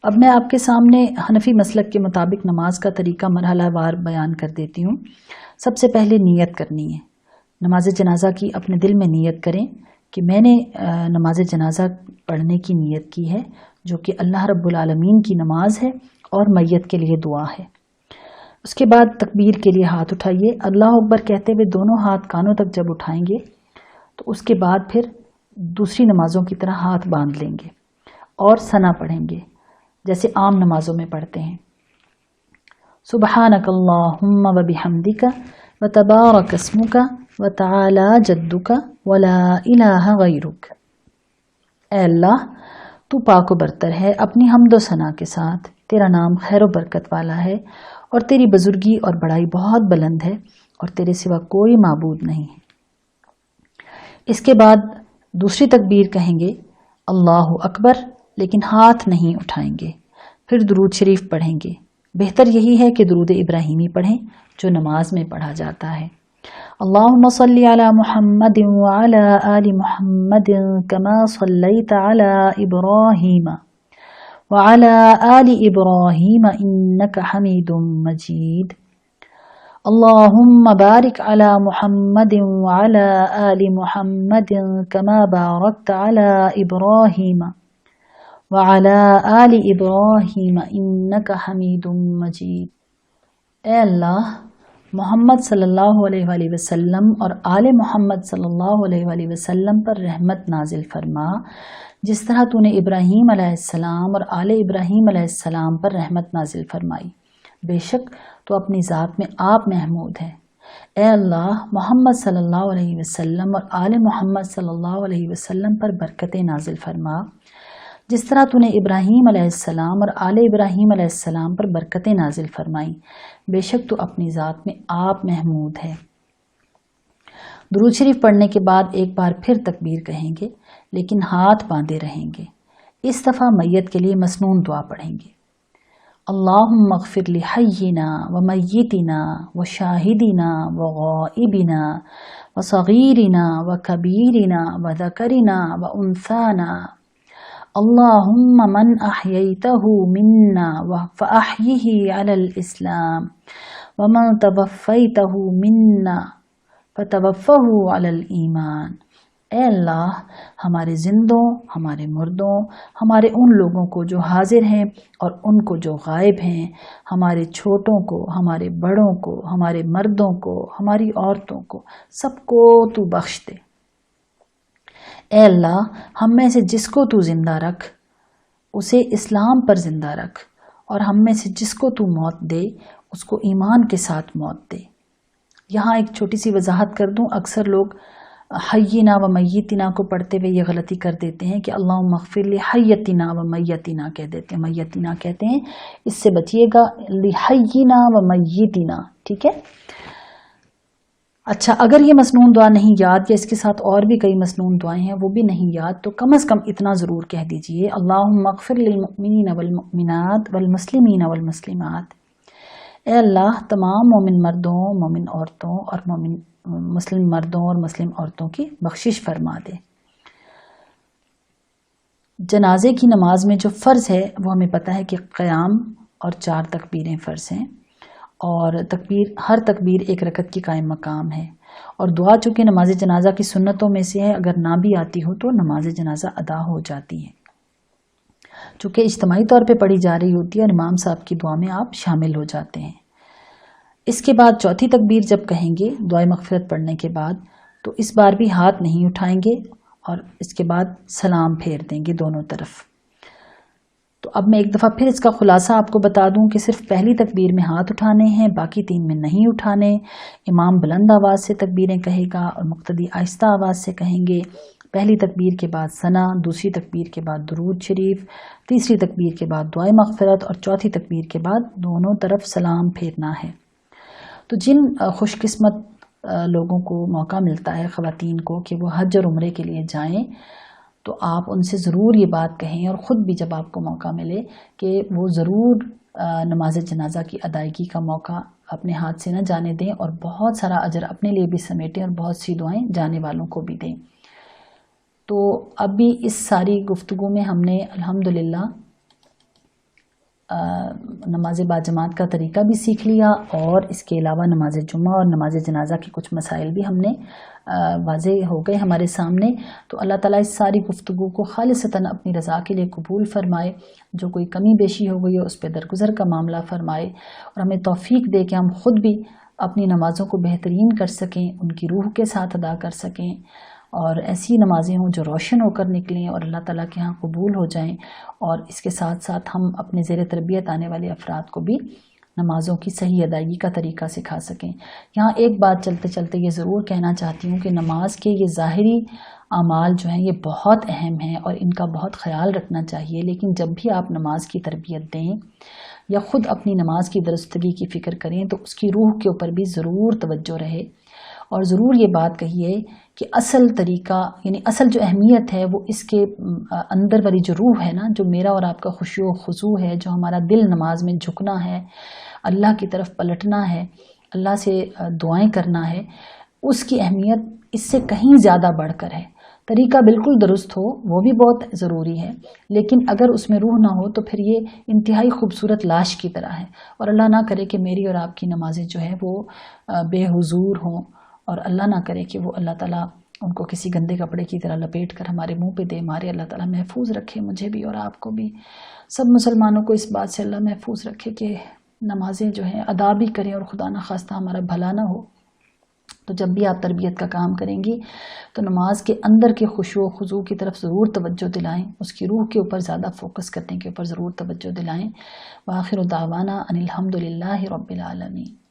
اب میں آپ کے سامنے حنفی مسلک کے مطابق نماز کا طریقہ مرحلہ وار بیان کر دیتی ہوں۔ سب سے پہلے نیت کرنی ہے نماز جنازہ کی۔ اپنے دل میں نیت کریں کہ میں نے نماز جنازہ پڑھنے کی نیت کی ہے، جو کہ اللہ رب العالمین کی نماز ہے اور میت کے لیے دعا ہے۔ اس کے بعد تکبیر کے لیے ہاتھ اٹھائیے۔ اللہ اکبر کہتے ہوئے دونوں ہاتھ کانوں تک جب اٹھائیں گے تو اس کے بعد پھر دوسری نمازوں کی طرح ہاتھ باندھ لیں گے اور ثنا پڑھیں گے جیسے عام نمازوں میں پڑھتے ہیں۔ سبحانک اللہم و بحمدک و تبارک اسمک و تعالی جدک و لا الہ غیرک۔ اے اللہ، تو پاک و برتر ہے اپنی حمد و ثنا کے ساتھ، تیرا نام خیر و برکت والا ہے اور تیری بزرگی اور بڑائی بہت بلند ہے اور تیرے سوا کوئی معبود نہیں ہے۔ اس کے بعد دوسری تکبیر کہیں گے اللہ اکبر، لیکن ہاتھ نہیں اٹھائیں گے، پھر درود شریف پڑھیں گے۔ بہتر یہی ہے کہ درود ابراہیمی پڑھیں جو نماز میں پڑھا جاتا ہے۔ اللہم صلی علی محمد وعلی آل محمد کما صلیت علی ابراہیم وعلی آل ابراہیم انک حمید مجید۔ اللہم بارک علی محمد وعلی آل محمد کما بارکت علی ابراہیم وعلی آل ابراہیم انک حمید مجید۔ اے اللہ، محمد صلی اللہ علیہ وآلہ وسلم اور آل محمد صلی اللہ علیہ وآلہ وسلم پر رحمت نازل فرما، جس طرح تو نے ابراہیم علیہ السلام اور آل ابراہیم علیہ السلام پر رحمت نازل فرمائی۔ بے شک تو اپنی ذات میں آپ محمود ہے۔ اے اللہ، محمد صلی اللہ علیہ وسلم اور آل محمد صلی اللہ علیہ وسلم پر برکتیں نازل فرما، جس طرح تو نے ابراہیم علیہ السلام اور آل ابراہیم علیہ السلام پر برکتیں نازل فرمائیں۔ بے شک تو اپنی ذات میں آپ محمود ہے۔ درود شریف پڑھنے کے بعد ایک بار پھر تکبیر کہیں گے، لیکن ہاتھ باندھے رہیں گے۔ اس دفعہ میت کے لیے مسنون دعا پڑھیں گے۔ اللہم اغفر لحینا و میتنا و شاہدنا و غائبنا و صغیرنا و کبیرنا و ذکرنا و انثانا۔ اللہم من احییتہ منا فاحیہ علی الاسلام ومن توفیتہ منا فتوفہ علی الایمان۔ اے اللہ، ہمارے زندوں، ہمارے مردوں، ہمارے ان لوگوں کو جو حاضر ہیں اور ان کو جو غائب ہیں، ہمارے چھوٹوں کو، ہمارے بڑوں کو، ہمارے مردوں کو، ہماری عورتوں کو، سب کو تو بخش دے۔ اے اللہ، ہم میں سے جس کو تو زندہ رکھ اسے اسلام پر زندہ رکھ، اور ہم میں سے جس کو تو موت دے اس کو ایمان کے ساتھ موت دے۔ یہاں ایک چھوٹی سی وضاحت کر دوں، اکثر لوگ حینا و میتنا کو پڑھتے ہوئے یہ غلطی کر دیتے ہیں کہ اللہم اغفر لحیتنا و میتنا کہہ دیتے ہیں، میتنا کہتے ہیں، اس سے بچیے گا، لحینا و میتنا، ٹھیک ہے؟ اچھا، اگر یہ مسنون دعا نہیں یاد یا اس کے ساتھ اور بھی کئی مسنون دعائیں ہیں وہ بھی نہیں یاد، تو کم از کم اتنا ضرور کہہ دیجئے، اللہم اغفر للمؤمنین والمؤمنات والمسلمین والمسلمات۔ اے اللہ، تمام مومن مردوں، مومن عورتوں اور مسلم مردوں اور مسلم عورتوں کی بخشش فرما دے۔ جنازے کی نماز میں جو فرض ہے وہ ہمیں پتہ ہے کہ قیام اور 4 تکبیریں فرض ہیں، اور ہر تکبیر ایک رکعت کی قائم مقام ہے، اور دعا چونکہ نماز جنازہ کی سنتوں میں سے ہے، اگر نہ بھی آتی ہو تو نماز جنازہ ادا ہو جاتی ہے، چونکہ اجتماعی طور پہ پڑھی جا رہی ہوتی ہے اور امام صاحب کی دعا میں آپ شامل ہو جاتے ہیں۔ اس کے بعد چوتھی تکبیر جب کہیں گے دعائے مغفرت پڑھنے کے بعد، تو اس بار بھی ہاتھ نہیں اٹھائیں گے اور اس کے بعد سلام پھیر دیں گے دونوں طرف۔ تو اب میں ایک دفعہ پھر اس کا خلاصہ آپ کو بتا دوں کہ صرف پہلی تکبیر میں ہاتھ اٹھانے ہیں، باقی 3 میں نہیں اٹھانے۔ امام بلند آواز سے تکبیریں کہے گا اور مقتدی آہستہ آواز سے کہیں گے۔ پہلی تکبیر کے بعد ثنا، دوسری تکبیر کے بعد درود شریف، تیسری تکبیر کے بعد دعائے مغفرت اور چوتھی تکبیر کے بعد دونوں طرف سلام پھیرنا ہے۔ تو جن خوش قسمت لوگوں کو موقع ملتا ہے، خواتین کو، کہ وہ حج اور عمرے کے لیے جائیں، تو آپ ان سے ضرور یہ بات کہیں، اور خود بھی جب آپ کو موقع ملے کہ وہ ضرور نماز جنازہ کی ادائیگی کا موقع اپنے ہاتھ سے نہ جانے دیں، اور بہت سارا اجر اپنے لیے بھی سمیٹیں اور بہت سی دعائیں جانے والوں کو بھی دیں۔ تو اب بھی اس ساری گفتگو میں ہم نے الحمدللہ نماز باجماعت کا طریقہ بھی سیکھ لیا، اور اس کے علاوہ نماز جمعہ اور نماز جنازہ کے کچھ مسائل بھی ہم نے واضح ہو گئے ہمارے سامنے۔ تو اللہ تعالیٰ اس ساری گفتگو کو خالصتاً اپنی رضا کے لیے قبول فرمائے، جو کوئی کمی بیشی ہو گئی ہے اس پہ درگزر کا معاملہ فرمائے، اور ہمیں توفیق دے کہ ہم خود بھی اپنی نمازوں کو بہترین کر سکیں، ان کی روح کے ساتھ ادا کر سکیں، اور ایسی نمازیں ہوں جو روشن ہو کر نکلیں اور اللہ تعالیٰ کے ہاں قبول ہو جائیں، اور اس کے ساتھ ساتھ ہم اپنے زیر تربیت آنے والے افراد کو بھی نمازوں کی صحیح ادائیگی کا طریقہ سکھا سکیں۔ یہاں ایک بات چلتے چلتے یہ ضرور کہنا چاہتی ہوں کہ نماز کے یہ ظاہری اعمال جو ہیں یہ بہت اہم ہیں اور ان کا بہت خیال رکھنا چاہیے، لیکن جب بھی آپ نماز کی تربیت دیں یا خود اپنی نماز کی درستگی کی فکر کریں تو اس کی روح کے اوپر بھی ضرور توجہ رہے، اور ضرور یہ بات کہیے کہ اصل طریقہ یعنی اصل جو اہمیت ہے وہ اس کے اندر والی جو روح ہے نا، جو میرا اور آپ کا خشوع و خضوع ہے، جو ہمارا دل نماز میں جھکنا ہے، اللہ کی طرف پلٹنا ہے، اللہ سے دعائیں کرنا ہے، اس کی اہمیت اس سے کہیں زیادہ بڑھ کر ہے۔ طریقہ بالکل درست ہو وہ بھی بہت ضروری ہے، لیکن اگر اس میں روح نہ ہو تو پھر یہ انتہائی خوبصورت لاش کی طرح ہے، اور اللہ نہ کرے کہ میری اور آپ کی نمازیں جو ہیں وہ بے حضور ہوں، اور اللہ نہ کرے کہ وہ اللہ تعالیٰ ان کو کسی گندے کپڑے کی طرح لپیٹ کر ہمارے منہ پہ دے مارے۔ اللہ تعالیٰ محفوظ رکھے مجھے بھی اور آپ کو بھی، سب مسلمانوں کو اس بات سے اللہ محفوظ رکھے کہ نمازیں جو ہیں ادا بھی کریں اور خدا نہ خواستہ ہمارا بھلا نہ ہو۔ تو جب بھی آپ تربیت کا کام کریں گی تو نماز کے اندر کے خشوع و خضوع کی طرف ضرور توجہ دلائیں، اس کی روح کے اوپر زیادہ فوکس کرنے کے اوپر ضرور توجہ دلائیں۔ وآخر دعوانا ان الحمد للہ رب العالمین۔